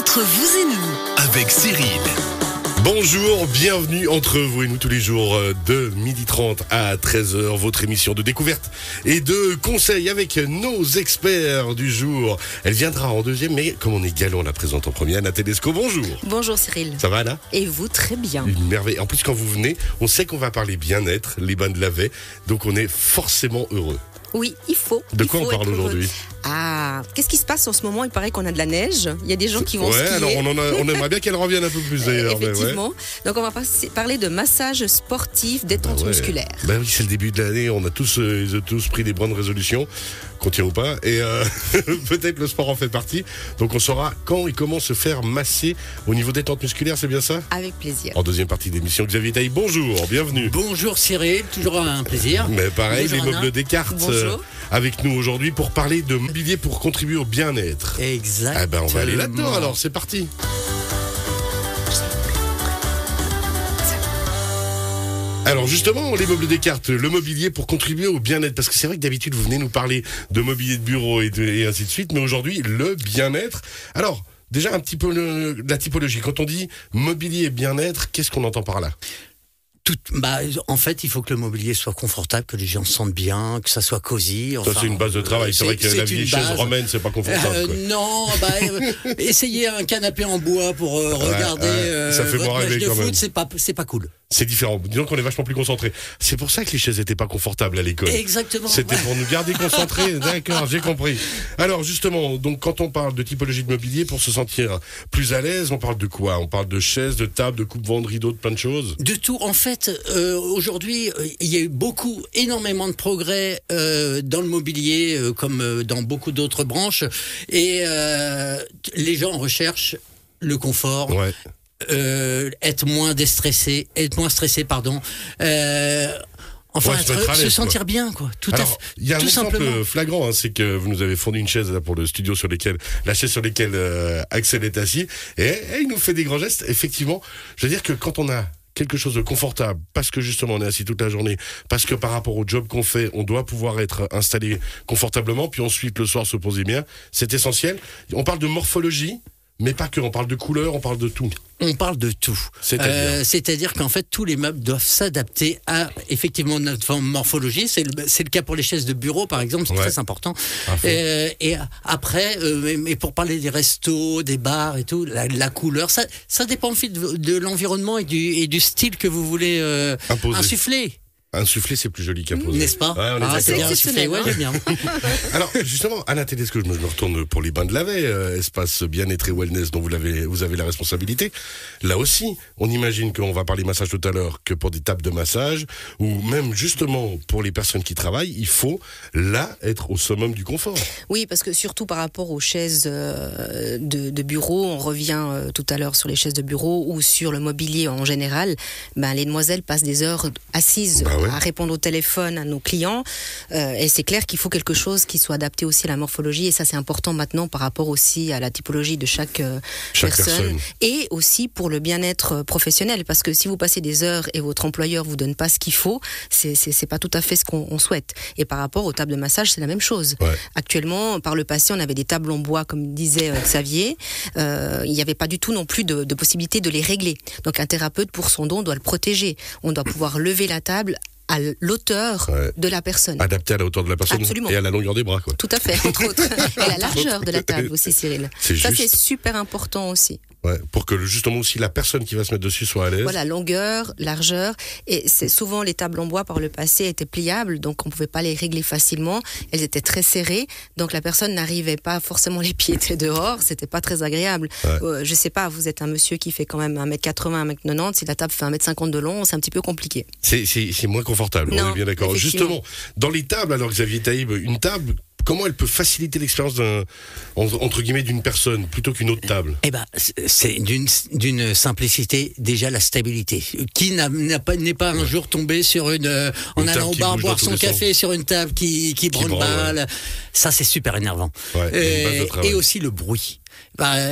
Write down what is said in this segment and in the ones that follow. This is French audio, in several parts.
Entre vous et nous, avec Cyril. Bonjour, bienvenue entre vous et nous tous les jours de 12h30 à 13h, votre émission de découverte et de conseils avec nos experts du jour. Elle viendra en deuxième, mais comme on est galant, on la présente en premier. Anna Tedesco, bonjour. Bonjour Cyril. Ça va Anna? Et vous, très bien. Une merveille. En plus, quand vous venez, on sait qu'on va parler bien-être, les bains de Lavey, donc on est forcément heureux. Oui, il faut. De quoi on parle aujourd'hui? Ah, qu'est-ce qui se passe en ce moment? Il paraît qu'on a de la neige. Il y a des gens qui vont skier. Alors on aimerait bien qu'elle revienne un peu plus d'ailleurs. Effectivement. Donc on va parler de massage sportif, détente musculaire. Ben oui, c'est le début de l'année. On a tous pris des bonnes résolutions, qu'on tient ou pas. Et peut-être le sport en fait partie. Donc on saura quand et comment se faire masser au niveau détente musculaire, c'est bien ça? Avec plaisir. En deuxième partie d'émission, Xavier Taille, bonjour, bienvenue. Bonjour Cyril, toujours un plaisir. Mais pareil, Bonjour les meubles Anna. Descartes Bonjour. avec nous aujourd'hui pour parler de mobilier pour contribuer au bien-être. Exactement. Ah ben on va aller là-dedans alors, c'est parti. Alors justement, les meubles Descartes, le mobilier pour contribuer au bien-être, parce que c'est vrai que d'habitude vous venez nous parler de mobilier de bureau et ainsi de suite, mais aujourd'hui le bien-être. Alors déjà un petit peu la typologie. Quand on dit mobilier et bien-être, qu'est-ce qu'on entend par là? En fait, il faut que le mobilier soit confortable, que les gens se sentent bien, que ça soit cosy. Ça, c'est une base de travail. C'est vrai que la vieille chaise romaine, c'est pas confortable. Quoi. Non, essayez un canapé en bois pour regarder ça fait votre moins match rêver de quand même. foot, c'est pas cool. C'est différent. Disons qu'on est vachement plus concentré. C'est pour ça que les chaises étaient pas confortables à l'école. Exactement. C'était pour nous garder concentrés. D'accord, j'ai compris. Alors justement, donc quand on parle de typologie de mobilier pour se sentir plus à l'aise, on parle de quoi? On parle de chaises, de tables, de coupe-vent, de rideaux, de plein de choses. De tout. En fait, aujourd'hui, il y a eu énormément de progrès dans le mobilier, comme dans beaucoup d'autres branches, et les gens recherchent le confort. Ouais. Être moins stressé, enfin, se sentir bien, quoi. Alors, il y a un exemple simplement flagrant, hein, c'est que vous nous avez fourni une chaise là, pour le studio la chaise sur laquelle Axel est assis, et il nous fait des grands gestes. Effectivement, je veux dire que quand on a quelque chose de confortable, parce que justement on est assis toute la journée, parce que par rapport au job qu'on fait, on doit pouvoir être installé confortablement, puis ensuite le soir se poser bien, c'est essentiel. On parle de morphologie, mais pas que, on parle de couleur, on parle de tout. On parle de tout. C'est-à-dire qu'en fait, tous les meubles doivent s'adapter à, effectivement, notre morphologie. C'est le cas pour les chaises de bureau, par exemple, c'est très important. Et après, mais pour parler des restos, des bars et tout, la couleur, ça dépend de l'environnement et du style que vous voulez insuffler. Insuffler, c'est plus joli qu'imposer. N'est-ce pas? Ouais, c'est bien insufflé, ouais, j'aime bien. Alors, justement, Anna Tedesco, je me retourne pour les bains de Lavey, espace bien-être et wellness dont vous avez la responsabilité. Là aussi, on imagine qu'on va parler massage tout à l'heure que pour des tables de massage, ou même justement pour les personnes qui travaillent, il faut là être au summum du confort. Oui, parce que surtout par rapport aux chaises de bureau, on revient tout à l'heure sur les chaises de bureau ou sur le mobilier en général, les demoiselles passent des heures assises à répondre au téléphone à nos clients, et c'est clair qu'il faut quelque chose qui soit adapté aussi à la morphologie, et ça c'est important maintenant par rapport aussi à la typologie de chaque personne, et aussi pour le bien-être professionnel, parce que si vous passez des heures et votre employeur vous donne pas ce qu'il faut, c'est pas tout à fait ce qu'on souhaite. Et par rapport aux tables de massage, c'est la même chose. Actuellement, par le passé, on avait des tables en bois, comme disait Xavier, il n'y avait pas du tout non plus de possibilité de les régler. Donc un thérapeute, pour son don, doit le protéger. On doit pouvoir lever la table à l'auteur de la personne. Adapté à la hauteur de la personne. Absolument. Et à la longueur des bras, quoi. Tout à fait, entre autres. Et à la largeur de la table aussi, Cyril. Ça, c'est super important aussi. Ouais, pour que justement aussi la personne qui va se mettre dessus soit à l'aise. Voilà, longueur, largeur, et c'est souvent les tables en bois par le passé étaient pliables, donc on pouvait pas les régler facilement. Elles étaient très serrées, donc la personne n'arrivait pas forcément, les pieds étaient dehors, c'était pas très agréable. Je sais pas, vous êtes un monsieur qui fait quand même 1m80, 1m90, si la table fait 1m50 de long, c'est un petit peu compliqué. C'est moins confortable, on est bien d'accord. Justement, dans les tables, alors Xavier Taïb, une table, comment elle peut faciliter l'expérience entre guillemets d'une personne plutôt qu'une autre table? C'est d'une simplicité, déjà la stabilité. Qui n'est pas un jour tombé sur en allant au bar boire son café sur une table qui branle-balle. Ça, c'est super énervant. Et aussi le bruit.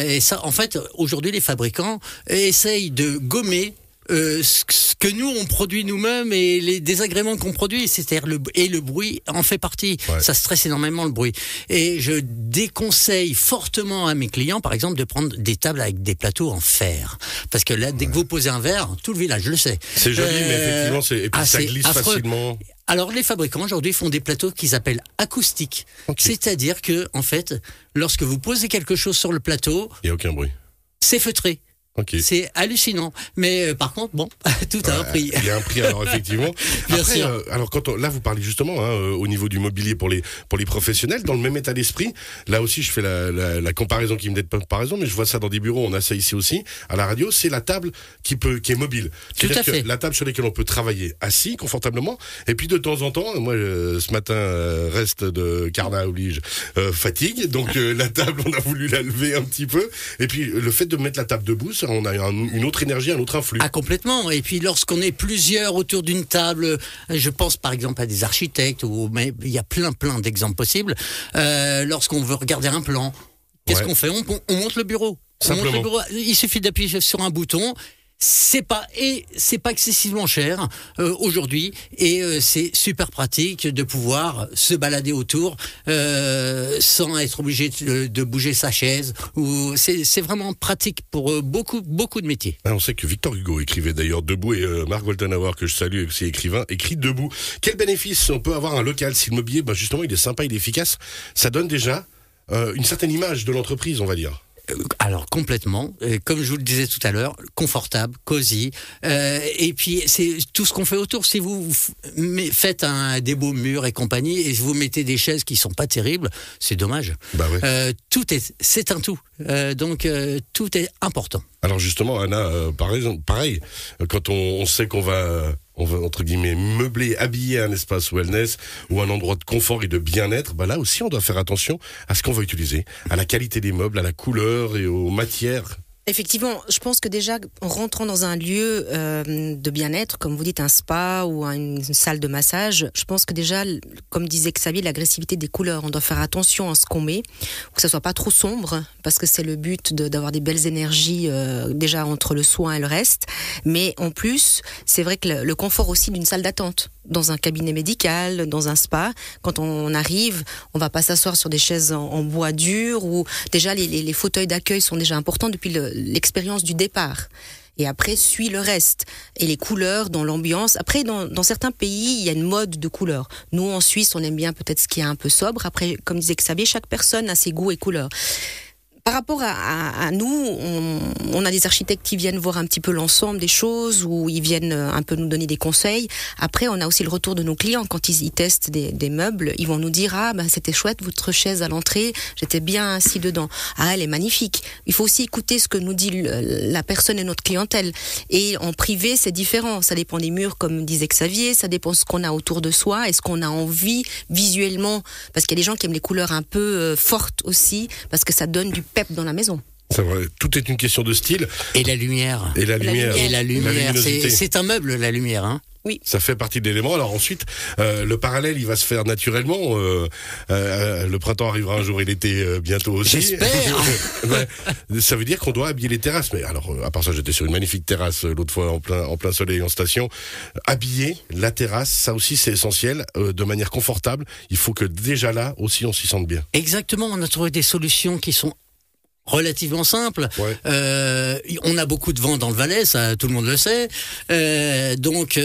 Et ça, en fait, aujourd'hui, les fabricants essayent de gommer ce que nous on produit nous-mêmes et les désagréments qu'on produit, c'est-à-dire le bruit en fait partie. Ouais. Ça stresse énormément le bruit. Et je déconseille fortement à mes clients, par exemple, de prendre des tables avec des plateaux en fer, parce que là, dès que vous posez un verre, tout le village le sait. C'est joli, mais effectivement, et puis ça glisse affreux. Facilement. Alors, les fabricants aujourd'hui font des plateaux qu'ils appellent acoustiques. Okay. C'est-à-dire que, en fait, lorsque vous posez quelque chose sur le plateau, il n'y a aucun bruit. C'est feutré. Okay. C'est hallucinant. Mais par contre, bon, tout a un prix. Il y a un prix, alors effectivement. Bien Après, sûr. Alors là, vous parlez justement au niveau du mobilier pour les professionnels, dans le même état d'esprit. Là aussi, je fais la comparaison qui me n'est pas comparaison, mais je vois ça dans des bureaux. On a ça ici aussi à la radio. C'est la table qui est mobile. C'est-à-dire que la table sur laquelle on peut travailler assis confortablement. Et puis de temps en temps, moi, ce matin, reste de Carnat oblige, fatigue. Donc la table, on a voulu la lever un petit peu. Et puis le fait de mettre la table debout, on a une autre énergie, un autre influx. Ah, complètement. Et puis lorsqu'on est plusieurs autour d'une table, je pense par exemple à des architectes, mais il y a plein d'exemples possibles. Lorsqu'on veut regarder un plan, qu'est-ce qu'on fait ? On monte le bureau. Simplement. Il suffit d'appuyer sur un bouton. C'est pas excessivement cher aujourd'hui et c'est super pratique de pouvoir se balader autour sans être obligé de bouger sa chaise. C'est vraiment pratique pour beaucoup de métiers. On sait que Victor Hugo écrivait d'ailleurs debout et Marc Woltenhauer, que je salue, aussi écrivain, écrit debout. Quel bénéfice on peut avoir un local si le mobilier, justement, il est sympa, il est efficace. Ça donne déjà une certaine image de l'entreprise, on va dire. Alors complètement, comme je vous le disais tout à l'heure, confortable, cosy, et puis c'est tout ce qu'on fait autour. Si vous faites des beaux murs et compagnie, et vous mettez des chaises qui sont pas terribles, c'est dommage. Bah ouais. C'est un tout, donc tout est important. Alors justement, Anna, pareil, quand on sait qu'on va entre guillemets meubler, habiller un espace wellness ou un endroit de confort et de bien-être, là aussi on doit faire attention à ce qu'on va utiliser, à la qualité des meubles, à la couleur et aux matières. Effectivement, je pense que déjà, en rentrant dans un lieu de bien-être, comme vous dites, un spa ou une salle de massage, je pense que déjà, comme disait Xavier, l'agressivité des couleurs, on doit faire attention à ce qu'on met, que ça soit pas trop sombre, parce que c'est le but d'avoir des belles énergies déjà entre le soin et le reste. Mais en plus, c'est vrai que le confort aussi d'une salle d'attente, dans un cabinet médical, dans un spa, quand on arrive, on va pas s'asseoir sur des chaises en bois dur, ou déjà les fauteuils d'accueil sont déjà importants depuis l'expérience du départ. Et après, suit le reste. Et les couleurs dans l'ambiance. Après, dans certains pays, il y a une mode de couleurs. Nous, en Suisse, on aime bien peut-être ce qui est un peu sobre. Après, comme disait Xavier, chaque personne a ses goûts et couleurs. Par rapport à nous, on a des architectes qui viennent voir un petit peu l'ensemble des choses, ou ils viennent un peu nous donner des conseils. Après, on a aussi le retour de nos clients. Quand ils testent des meubles, ils vont nous dire « Ah, c'était chouette, votre chaise à l'entrée, j'étais bien assis dedans. Ah, elle est magnifique. » Il faut aussi écouter ce que nous dit la personne et notre clientèle. Et en privé, c'est différent. Ça dépend des murs, comme disait Xavier, ça dépend de ce qu'on a autour de soi, est-ce qu'on a envie visuellement, parce qu'il y a des gens qui aiment les couleurs un peu fortes aussi, parce que ça donne du pep dans la maison. C'est vrai, tout est une question de style. Et la lumière. Et la lumière. C'est un meuble, la lumière. Hein. Oui. Ça fait partie de l'élément. Alors ensuite, le parallèle, il va se faire naturellement. Le printemps arrivera un jour et l'été bientôt aussi. J'espère. Ça veut dire qu'on doit habiller les terrasses. Mais alors, à part ça, j'étais sur une magnifique terrasse l'autre fois en plein soleil en station. Habiller la terrasse, ça aussi c'est essentiel, de manière confortable. Il faut que déjà là aussi on s'y sente bien. Exactement. On a trouvé des solutions qui sont relativement simple. Ouais. On a beaucoup de vent dans le Valais, ça tout le monde le sait. Donc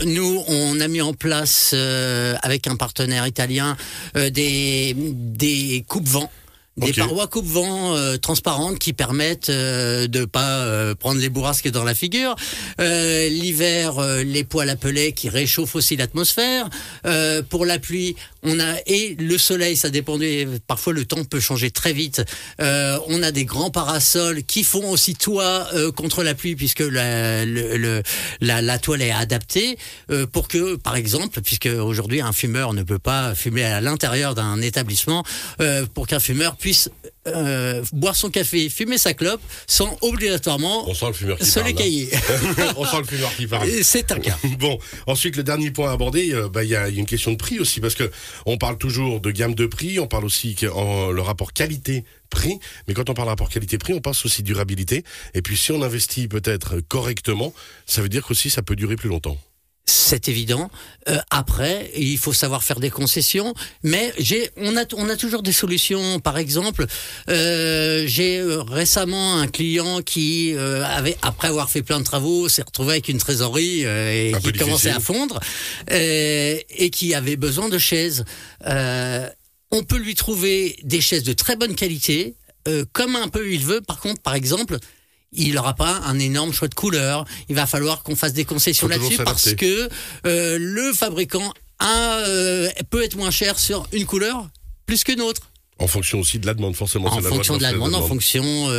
nous on a mis en place avec un partenaire italien des coupe-vents. Des parois coupe-vent transparentes qui permettent de pas prendre les bourrasques dans la figure. L'hiver, les poêles à pellets qui réchauffent aussi l'atmosphère. Pour la pluie, on a et le soleil, ça dépend parfois le temps peut changer très vite. On a des grands parasols qui font aussi toit contre la pluie puisque la toile est adaptée pour que, par exemple, puisque aujourd'hui un fumeur ne peut pas fumer à l'intérieur d'un établissement, pour qu'un fumeur puisse boire son café, fumer sa clope, sans obligatoirement se les cailler. On sent le fumeur qui parle. C'est un cas. Bon, ensuite, le dernier point à aborder, il y a une question de prix aussi, parce que on parle toujours de gamme de prix, on parle aussi le rapport qualité-prix, mais quand on parle rapport qualité-prix, on pense aussi durabilité. Et puis, si on investit peut-être correctement, ça veut dire qu'aussi ça peut durer plus longtemps. C'est évident. Après, il faut savoir faire des concessions, mais on a toujours des solutions. Par exemple, j'ai récemment un client qui après avoir fait plein de travaux, s'est retrouvé avec une trésorerie et qui commençait à fondre et qui avait besoin de chaises. On peut lui trouver des chaises de très bonne qualité, comme un peu il veut. Par contre, par exemple, il n'aura pas un énorme choix de couleurs. Il va falloir qu'on fasse des concessions là-dessus parce que le fabricant peut être moins cher sur une couleur plus qu'une autre. En fonction aussi de la demande, forcément. En fonction de la demande, en fonction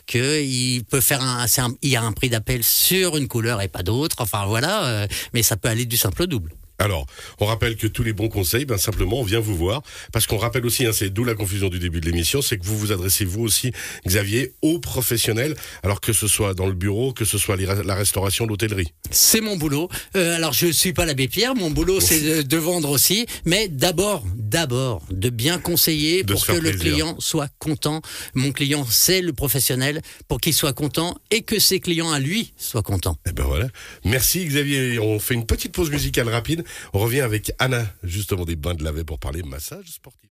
qu'il peut faire il y a un prix d'appel sur une couleur et pas d'autre. Enfin voilà, mais ça peut aller du simple au double. Alors, on rappelle que tous les bons conseils, simplement, on vient vous voir. Parce qu'on rappelle aussi, c'est d'où la confusion du début de l'émission, c'est que vous vous adressez, vous aussi, Xavier, aux professionnels. Alors que ce soit dans le bureau, que ce soit la restauration, l'hôtellerie. C'est mon boulot. Alors, je ne suis pas l'abbé Pierre. Mon boulot, c'est de vendre aussi. Mais d'abord, de bien conseiller pour que le client soit content. Mon client, c'est le professionnel pour qu'il soit content et que ses clients à lui soient contents. Et ben voilà. Merci, Xavier. On fait une petite pause musicale rapide. On revient avec Anna, justement des Bains de Lavey pour parler massage sportif.